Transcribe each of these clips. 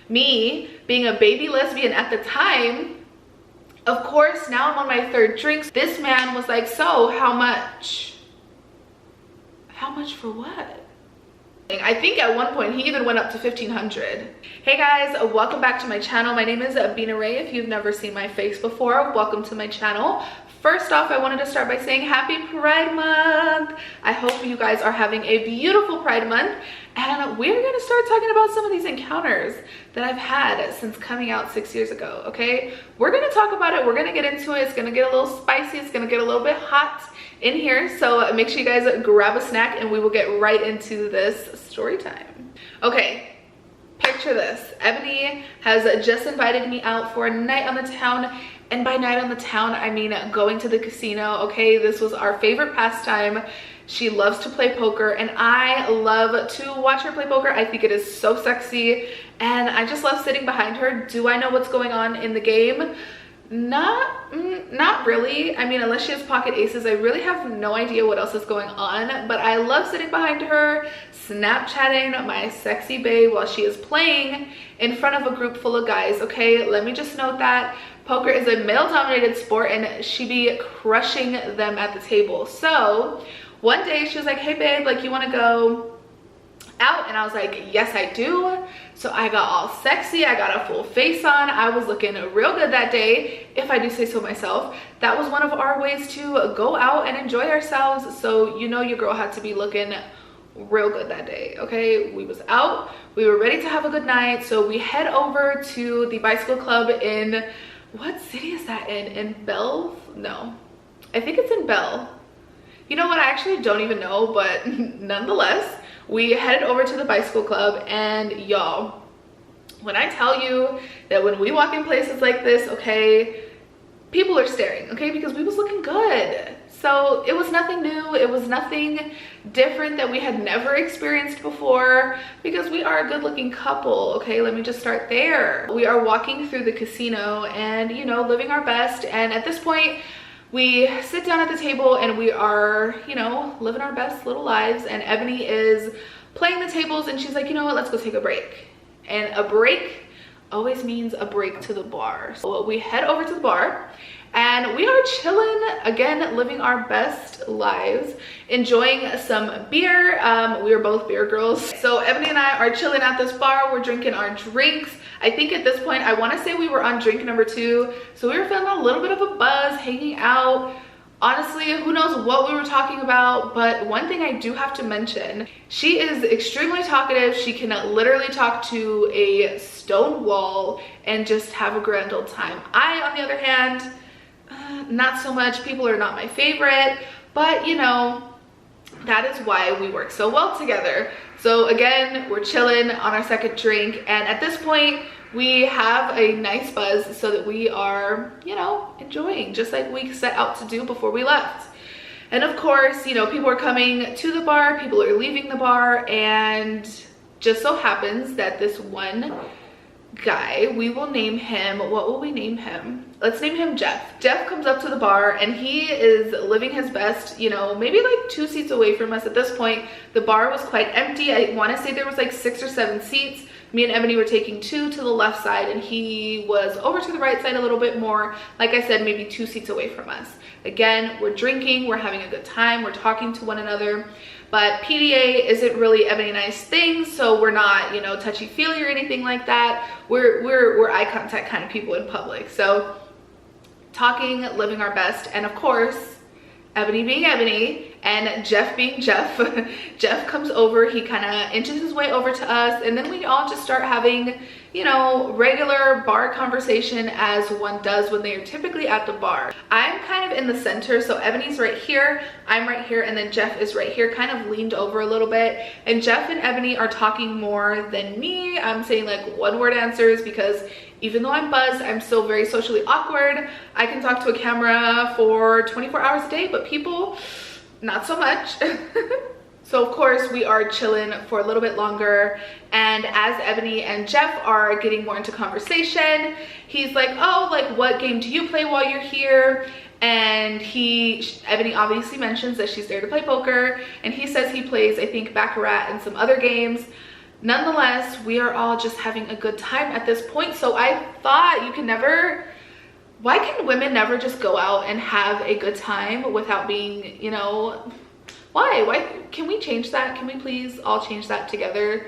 Me being a baby lesbian at the time, of course, now I'm on my 3rd drink. This man was like, so how much? How much for what? I think at one point he even went up to 1,500. Hey guys, welcome back to my channel. My name is Bina Rae. If you've never seen my face before, welcome to my channel. First off, I wanted to start by saying happy Pride Month. I hope you guys are having a beautiful Pride Month, and we're gonna start talking about some of these encounters that I've had since coming out 6 years ago, okay? We're gonna talk about it, we're gonna get into it. It's gonna get a little spicy, it's gonna get a little bit hot in here, so make sure you guys grab a snack and we will get right into this story time. Okay, picture this. Ebony has just invited me out for a night on the town, and by night on the town, I mean going to the casino, okay? This was our favorite pastime. She loves to play poker, and I love to watch her play poker. I think it is so sexy, and I just love sitting behind her. Do I know what's going on in the game? Not really. I mean, unless she has pocket aces, I really have no idea what else is going on, but I love sitting behind her, Snapchatting my sexy bae while she is playing in front of a group full of guys, okay? Let me just note that poker is a male-dominated sport, and she be crushing them at the table. So one day she was like, hey babe, like, you want to go out? And I was like, yes I do. So I got all sexy, I got a full face on, I was looking real good that day, if I do say so myself. That was one of our ways to go out and enjoy ourselves, so you know your girl had to be looking real good that day, okay? We was out, we were ready to have a good night, so we head over to the bicycle club in, what city is that in Belle? No, I think it's in Belle. You know what, I actually don't even know, but nonetheless, we headed over to the bicycle club, and y'all, when I tell you that when we walk in places like this, okay, people are staring, okay, because we was looking good. So it was nothing new, it was nothing different that we had never experienced before, because we are a good looking couple, okay? Let me just start there. We are walking through the casino and, you know, living our best, and at this point, we sit down at the table and we are, you know, living our best little lives, and Ebony is playing the tables and she's like, you know what, let's go take a break. And a break always means a break to the bar. So we head over to the bar and we are chilling, again, living our best lives, enjoying some beer. We are both beer girls. So Ebony and I are chilling at this bar, we're drinking our drinks. I think at this point, I want to say we were on drink number 2. So we were feeling a little bit of a buzz, hanging out. Honestly, who knows what we were talking about, but one thing I do have to mention, she is extremely talkative. She can literally talk to a stone wall and just have a grand old time. I, on the other hand, not so much. People are not my favorite, but you know, that is why we work so well together. So again, we're chilling on our 2nd drink, and at this point we have a nice buzz so that we are, you know, enjoying, just like we set out to do before we left. And of course, you know, people are coming to the bar, people are leaving the bar, and just so happens that this one guy, we will name him, what will we name him? Let's name him Jeff. Jeff comes up to the bar and he is living his best, you know, maybe like 2 seats away from us at this point. The bar was quite empty. I want to say there was like 6 or 7 seats. Me and Ebony were taking 2 to the left side, and he was over to the right side a little bit more. Like I said, maybe 2 seats away from us. Again, we're drinking, we're having a good time, we're talking to one another. But PDA isn't really Ebony and I's thing, so we're not, you know, touchy-feely or anything like that. We're eye contact kind of people in public. So talking, living our best, and of course, Ebony being Ebony and Jeff being Jeff. Jeff comes over, he kind of inches his way over to us, and then we all just start having, you know, regular bar conversation as one does when they are typically at the bar. I'm kind of in the center, so Ebony's right here, I'm right here, and then Jeff is right here, kind of leaned over a little bit. And Jeff and Ebony are talking more than me. I'm saying like one-word answers because even though I'm buzzed, I'm still very socially awkward. I can talk to a camera for 24 hours a day, but people, not so much. So of course we are chilling for a little bit longer, and as Ebony and Jeff are getting more into conversation, he's like, oh, like, what game do you play while you're here? And Ebony obviously mentions that she's there to play poker, and he says he plays, I think, Baccarat and some other games. nonetheless, we are all just having a good time at this point. So I thought, you can never, why can women never just go out and have a good time without being, you know, why can we change that? Can we please all change that together?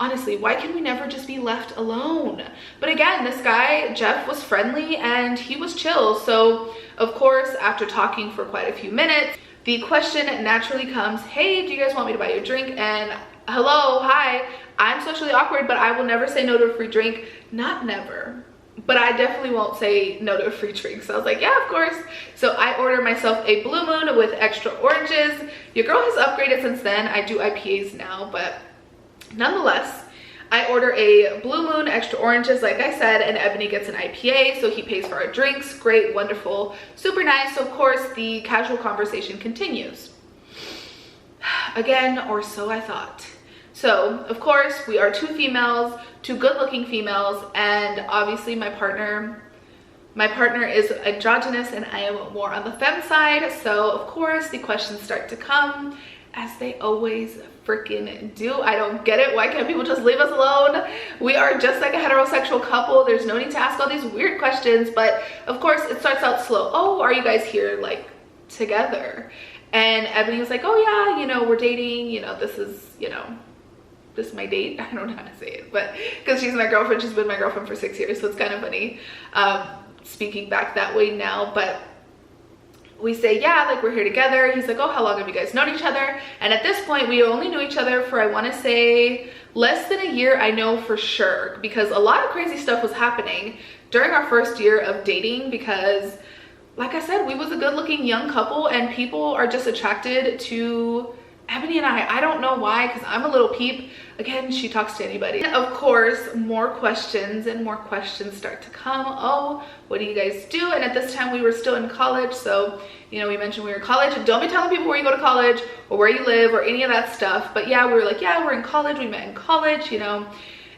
Honestly, why can we never just be left alone? But again, this guy, Jeff, was friendly and he was chill. So of course, after talking for quite a few minutes, the question naturally comes, hey, do you guys want me to buy you a drink? And hello, hi, I'm socially awkward, but I will never say no to a free drink. Not never, but I definitely won't say no to a free drink. So I was like, yeah, of course. So I ordered myself a Blue Moon with extra oranges. Your girl has upgraded since then. I do IPAs now, but nonetheless, I order a Blue Moon, extra oranges, like I said, and Ebony gets an IPA, so he pays for our drinks. Great, wonderful, super nice. So of course, the casual conversation continues. Again, or so I thought. So of course, we are two females, two good-looking females, and obviously my partner is androgynous and I am more on the femme side. So of course, the questions start to come, as they always freaking do. I don't get it. Why can't people just leave us alone? We are just like a heterosexual couple. There's no need to ask all these weird questions. But of course, it starts out slow. Oh, are you guys here like together? And Ebony was like, oh yeah, you know, we're dating, you know, this is, you know, this is my date. I don't know how to say it, but because she's my girlfriend, she's been my girlfriend for 6 years, so it's kind of funny speaking back that way now. But we say, yeah, like we're here together. He's like, oh, how long have you guys known each other? And at this point, we only knew each other for, I want to say, less than a year. I know for sure, because a lot of crazy stuff was happening during our first year of dating, because like I said, we was a good looking young couple and people are just attracted to Ebony and I don't know why, because I'm a little peep. Again, she talks to anybody. And of course, more questions and more questions start to come. Oh, what do you guys do? And at this time we were still in college, so you know, we mentioned we were in college. Don't be telling people where you go to college or where you live or any of that stuff. But yeah, we were like, yeah, we're in college, we met in college, you know,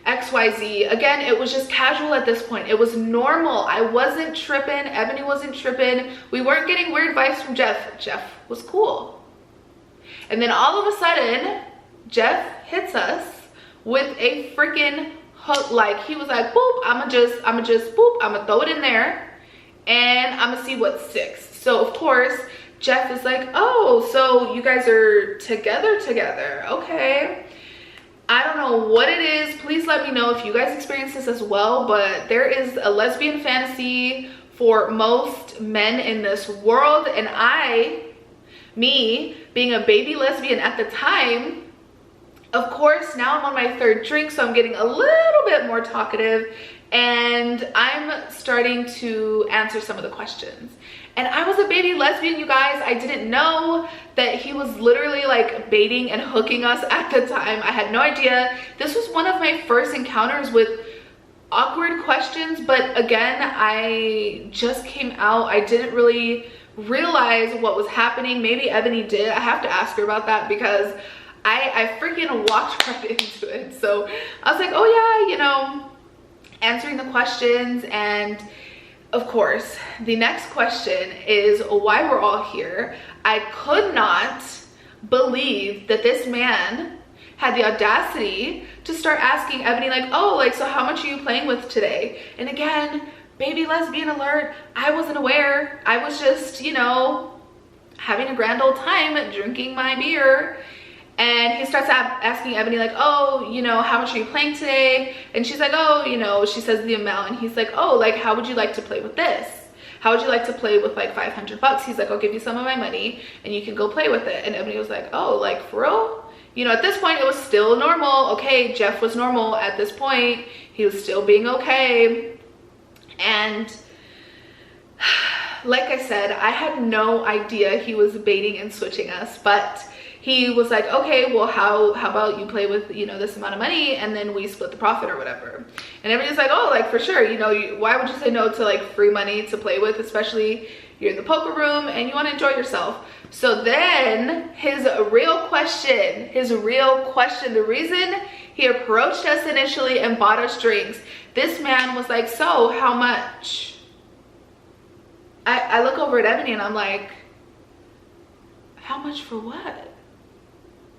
XYZ. Again, it was just casual at this point. It was normal. I wasn't tripping, Ebony wasn't tripping, we weren't getting weird vibes from Jeff. Jeff was cool. And then all of a sudden, Jeff hits us with a freaking hook. Like, he was like, boop, I'ma just boop, I'ma throw it in there and I'ma see what sticks. So of course, Jeff is like, oh, so you guys are together, okay. I don't know what it is. Please let me know if you guys experience this as well, but there is a lesbian fantasy for most men in this world, and me being a baby lesbian at the time, of course, now I'm on my third drink, so I'm getting a little bit more talkative and I'm starting to answer some of the questions. And I was a baby lesbian, you guys. I didn't know that he was literally like baiting and hooking us at the time. I had no idea. This was one of my first encounters with awkward questions, but again, I just came out. I didn't really realize what was happening. Maybe Ebony did. I have to ask her about that, because I freaking walked right into it. So I was like, oh yeah, you know, answering the questions. And of course, the next question is why we're all here. I could not believe that this man had the audacity to start asking Ebony like, oh, like, so how much are you playing with today? And again, baby lesbian alert, I wasn't aware. I was just, you know, having a grand old time drinking my beer. And he starts asking Ebony like, oh, you know, how much are you playing today? And she's like, oh, you know, she says the amount. And he's like, oh, like, how would you like to play with this? How would you like to play with like 500 bucks? He's like, I'll give you some of my money and you can go play with it. And Ebony was like, oh, like, for real? You know, at this point, it was still normal. Okay, Jeff was normal at this point. He was still being okay. And like I said, I had no idea he was baiting and switching us, but he was like, okay, well, how about you play with, you know, this amount of money and then we split the profit or whatever. And everybody's like, oh, like, for sure, you know, why would you say no to like free money to play with, especially you're in the poker room and you want to enjoy yourself. So then his real question, the reason he approached us initially and bought us drinks, this man was like, so how much? I look over at Ebony and I'm like, how much for what?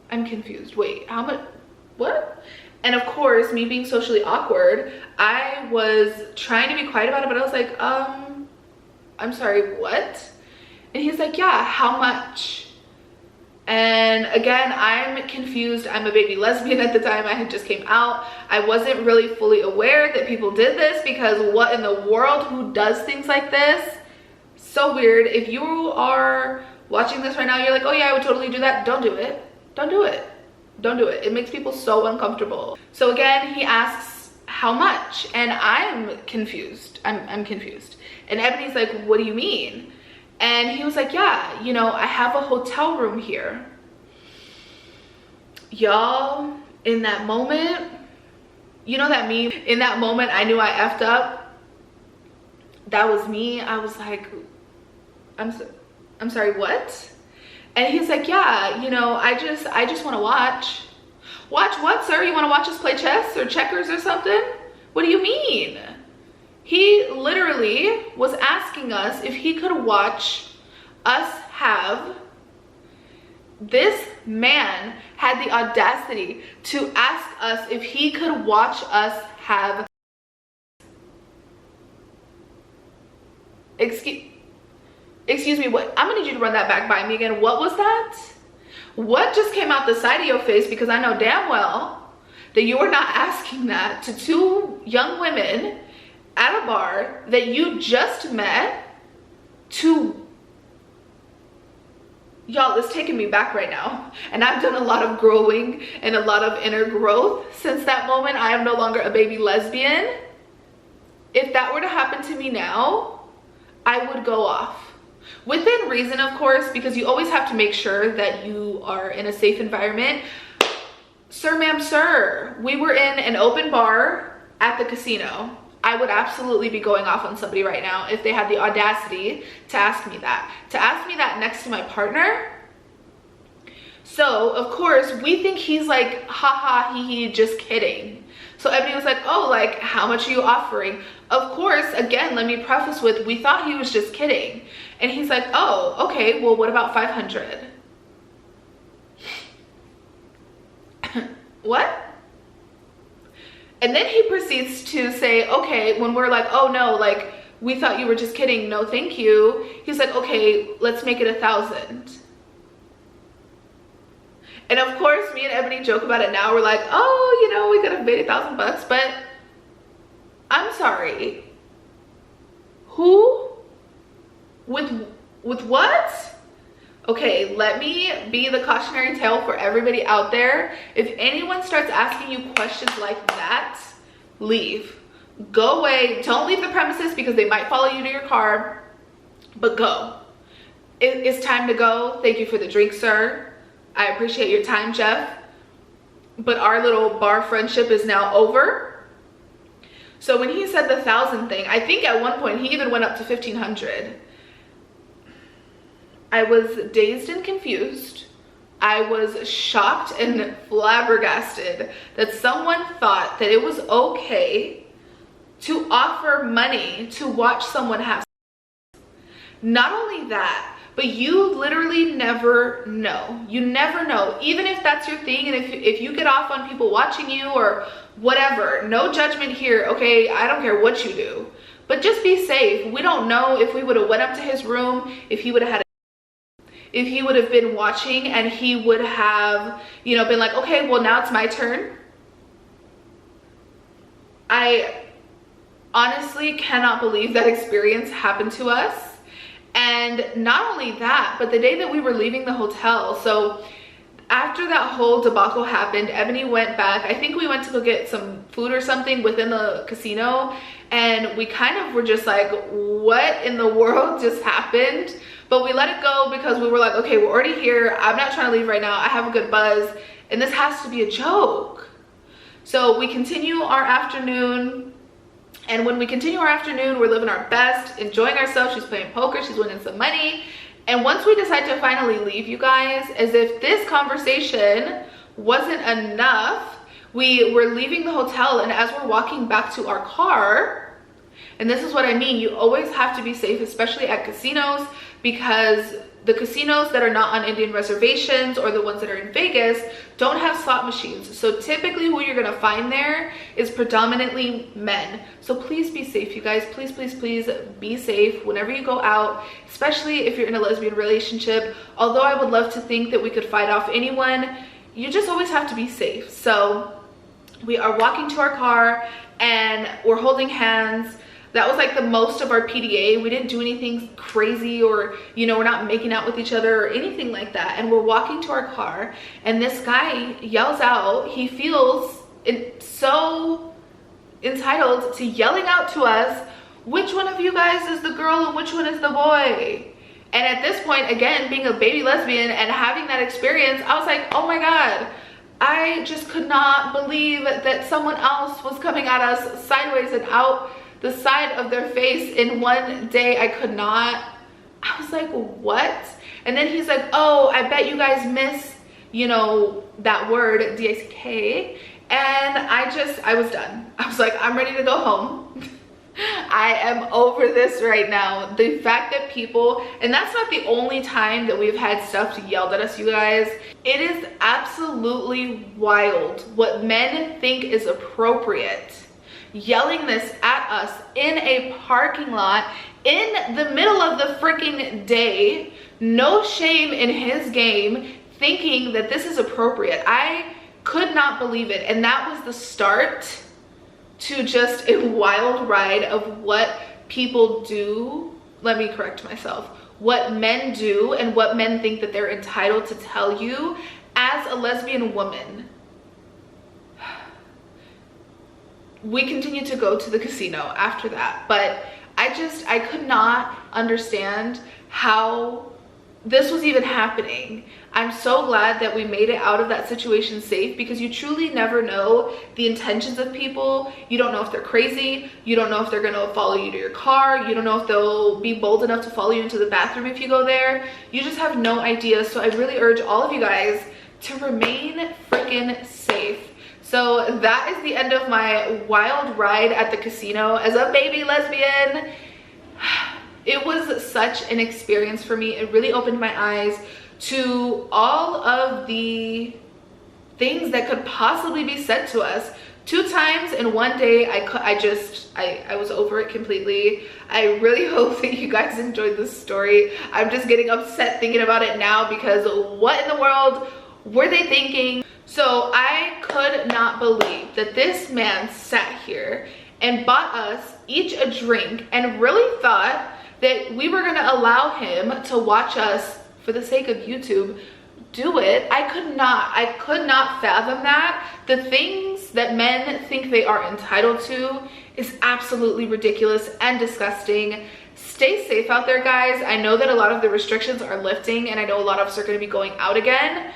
I'm confused. Wait, how much? What? And of course, me being socially awkward, I was trying to be quiet about it, but I was like, I'm sorry, what? And he's like, yeah, how much? And again, I'm confused. I'm a baby lesbian at the time. I had just came out. I wasn't really fully aware that people did this, because what in the world, who does things like this? So weird. If you are watching this right now, you're like, oh yeah, I would totally do that. Don't do it. Don't do it. Don't do it. It makes people so uncomfortable. So again, he asks how much, and I'm confused. I'm confused. And Ebony's like, what do you mean? And he was like, yeah, you know, I have a hotel room here. Y'all, in that moment, you know that meme? In that moment, I knew I effed up. That was me. I was like, I'm sorry, what? And he's like, yeah, you know, I just want to watch. Watch what, sir? You want to watch us play chess or checkers or something? What do you mean? He literally was asking us if he could watch us have. This man had the audacity to ask us if he could watch us have. Excuse me, what? I'm gonna need you to run that back by me again. What was that? What just came out the side of your face? Because I know damn well that you are not asking that to two young women at a bar that you just met. To y'all, it's taking me back right now, and I've done a lot of growing and a lot of inner growth since that moment. I am no longer a baby lesbian. If that were to happen to me now, I would go off. Within reason, of course, because you always have to make sure that you are in a safe environment. Sir, ma'am, sir, we were in an open bar at the casino. I would absolutely be going off on somebody right now if they had the audacity to ask me that. To ask me that next to my partner. So, of course, we think he's like, haha, hee hee, just kidding. So Ebony was like, oh, like, how much are you offering? Of course, again, let me preface with, we thought he was just kidding. And he's like, oh, okay, well, what about 500? What? And then he proceeds to say, okay, when we're like, oh no, like, we thought you were just kidding, no thank you. He's like, okay, let's make it 1,000. And of course, me and Ebony joke about it now. We're like, oh, you know, we could have made $1,000, but I'm sorry. Who? With what? Okay, let me be the cautionary tale for everybody out there. If anyone starts asking you questions like that, leave. Go away. Don't leave the premises, because they might follow you to your car, but go. It's time to go. Thank you for the drink, sir. I appreciate your time, Jeff. But our little bar friendship is now over. So when he said the 1,000 thing, I think at one point he even went up to 1,500. I was dazed and confused. I was shocked and flabbergasted that someone thought that it was okay to offer money to watch someone have sex. Not only that, but you literally never know. You never know. Even if that's your thing, and if you get off on people watching you or whatever, no judgment here, okay? I don't care what you do. But just be safe. We don't know if we would have went up to his room, if he would have had if he would have been watching and he would have, you know, been like, okay, well, now it's my turn. I honestly cannot believe that experience happened to us. And not only that, but the day that we were leaving the hotel, so after that whole debacle happened, Ebony went back. I think we went to go get some food or something within the casino, and we kind of were just like, what in the world just happened? But we let it go because we were like, okay, we're already here. I'm not trying to leave right now. I have a good buzz, and this has to be a joke. So we continue our afternoon, and when we continue our afternoon, we're living our best, enjoying ourselves. She's playing poker, she's winning some money. And once we decide to finally leave, you guys, as if this conversation wasn't enough, we were leaving the hotel, and as we're walking back to our car, and this is what I mean, you always have to be safe, especially at casinos, because the casinos that are not on Indian reservations or the ones that are in Vegas don't have slot machines. So typically who you're gonna find there is predominantly men. So please be safe, you guys. Please, please, please be safe whenever you go out, especially if you're in a lesbian relationship. Although I would love to think that we could fight off anyone, you just always have to be safe. So we are walking to our car and we're holding hands. That was like the most of our PDA. We didn't do anything crazy, or, you know, we're not making out with each other or anything like that. And we're walking to our car and this guy yells out, he feels so entitled to yelling out to us, which one of you guys is the girl and which one is the boy? And at this point, again, being a baby lesbian and having that experience, I was like, oh my God, I just could not believe that someone else was coming at us sideways and out the side of their face in one day. I could not. I was like, what? And then he's like, oh, I bet you guys miss, you know, that word, D-I-C-K. And I was done. I was like, I'm ready to go home. I am over this right now. The fact that people, and that's not the only time that we've had stuff yelled at us, you guys. It is absolutely wild what men think is appropriate. Yelling this at us in a parking lot in the middle of the freaking day. No shame in his game, thinking that this is appropriate. I could not believe it. And that was the start to just a wild ride of what people do. Let me correct myself. What men do and what men think that they're entitled to tell you as a lesbian woman. We continued to go to the casino after that, but I could not understand how this was even happening. I'm so glad that we made it out of that situation safe, because you truly never know the intentions of people. You don't know if they're crazy. You don't know if they're gonna follow you to your car. You don't know if they'll be bold enough to follow you into the bathroom if you go there. You just have no idea. So I really urge all of you guys to remain freaking safe. So that is the end of my wild ride at the casino as a baby lesbian. It was such an experience for me. It really opened my eyes to all of the things that could possibly be said to us. 2 times in one day, I was over it completely. I really hope that you guys enjoyed this story. I'm just getting upset thinking about it now, because what in the world were they thinking? So I could not believe that this man sat here and bought us each a drink and really thought that we were gonna allow him to watch us for the sake of YouTube do it. I could not fathom that. The things that men think they are entitled to is absolutely ridiculous and disgusting. Stay safe out there, guys. I know that a lot of the restrictions are lifting, and I know a lot of us are gonna be going out again.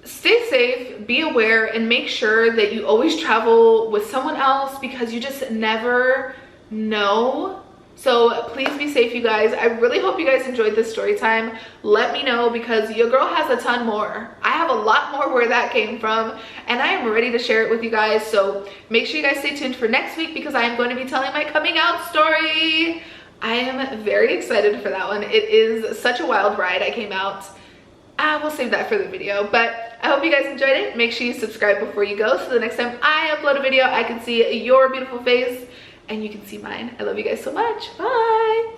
Stay safe, be aware, and make sure that you always travel with someone else, because you just never know. So please be safe, you guys. I really hope you guys enjoyed this story time. Let me know, because your girl has a ton more. I have a lot more where that came from, and I am ready to share it with you guys. So make sure you guys stay tuned for next week, because I am going to be telling my coming out story. I am very excited for that one. It is such a wild ride. I came out. We'll save that for the video, but I hope you guys enjoyed it. Make sure you subscribe before you go, so the next time I upload a video, I can see your beautiful face and you can see mine. I love you guys so much. Bye.